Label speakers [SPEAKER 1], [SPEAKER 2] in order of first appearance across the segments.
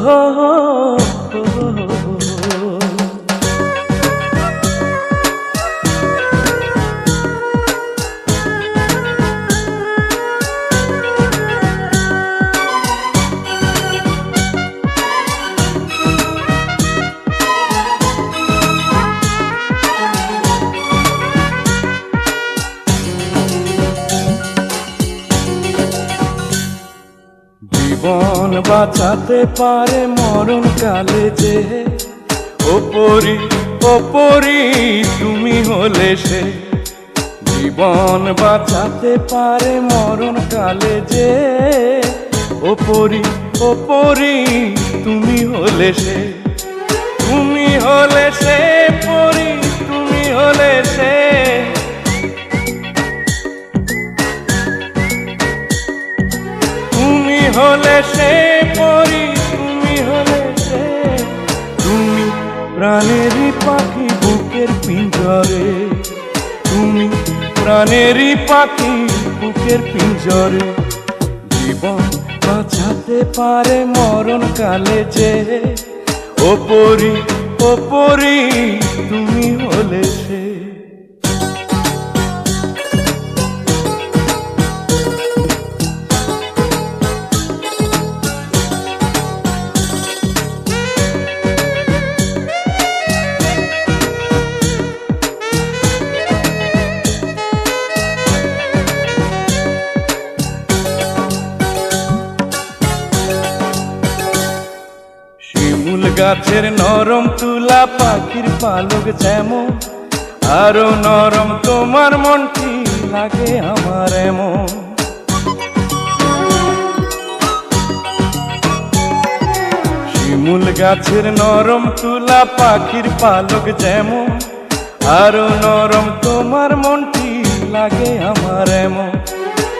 [SPEAKER 1] হো হো হো হো হো। জীবন বাঁচাতে পারে মরণ কালে যে, ওপরি ওপরি তুমি হলে সে। জীবন বাঁচাতে পারে মরণ কালে যে, ওপরি ওপরি তুমি হলে সে। তুমি হলে সে পরি, তুমি হলে সে। তুমি হলে সে পরি, তুমি হলে সে। তুমি প্রাণেরই পাখি বুকের পিঞ্জরে, তুমি প্রাণেরই পাখি বুকের পিঞ্জরে। জীবন বাঁচাতে পারে মরণ কালে যে, ওপরি ওপরি তুমি হলে সে। শিমুল গাছের নরম তুলা পাখির পালক যেমন, আরো নরম তোমার মনটি লাগে আমার এমন। শিমুল গাছের নরম তুলা পাখির পালক যেমন, আরো নরম তোমার মনটি লাগে আমার এমন।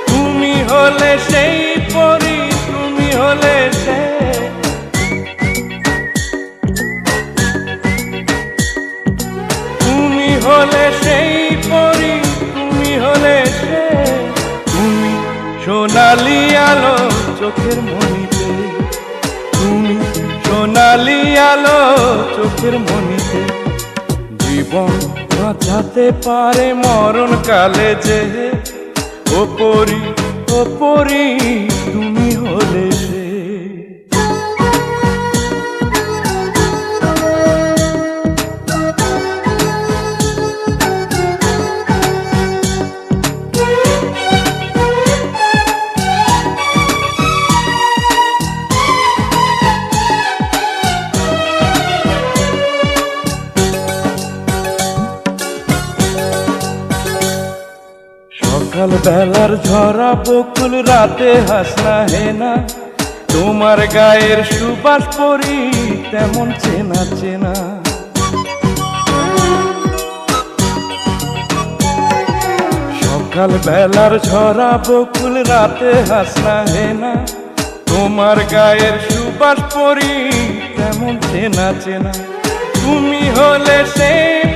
[SPEAKER 1] তুমি হলে সেই পরি, তুমি হলে সে। তুমি হলে সেই পরি, তুমি হলে সে। তুমি সোনালি আলো চোখের মনিতে, তুমি সোনালি আলো চোখের মনিতে। জীবন বাঁচাতে পারে মরণ কালে যে, ওপরি ওপরি তুমি হলে সে। সকাল বেলার ঝরা বকুল রাতে হাসনা হেনা, তোমার গায়ের সুবাস পরি তেমন চেনা চেনা। সকাল বেলার ঝরা বকুল রাতে হাসনা হেনা, তোমার গায়ের সুবাস পরি তেমন চেনা চেনা। তুমি হলে সে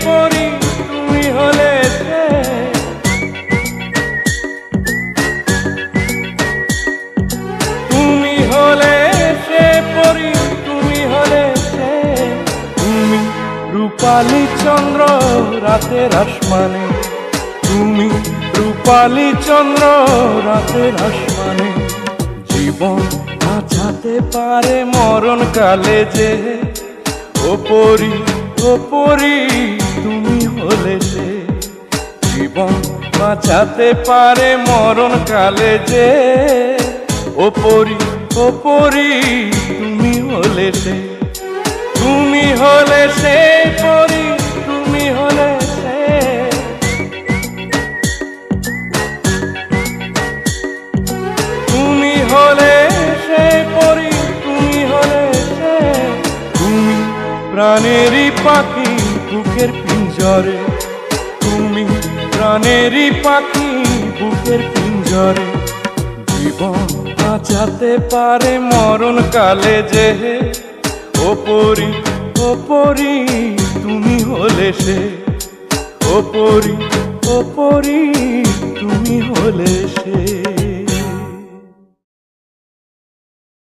[SPEAKER 1] পরি, তুমি হলে সে। তুমি হলে সে পরি, তুমি হলে সে। তুমি রূপালী চন্দ্র রাতের আসমানে, তুমি রূপালী চন্দ্র রাতের আসমানে। জীবন বাঁচাতে পারে মরণ কালে যে, ওপরি ওপরি তুমি হলে সে। জীবন বাঁচাতে পারে মরণ কালে যে, ওপরি ওপরি তুমি হলে সে। তুমি হলে সে পরি, তুমি হলে সে। তুমি হলে সে পরি, তুমি হলে সে। তুমি প্রাণেরই পাখি বুকের পিঞ্জরে, তুমি প্রাণেরই পাখি বুকের পিঞ্জরে। জীবন বাঁচাতে পারে মরণ কালে যে, ওপরি ওপরি তুমি হলে সে। ওপরি ওপরি তুমি হলে সে।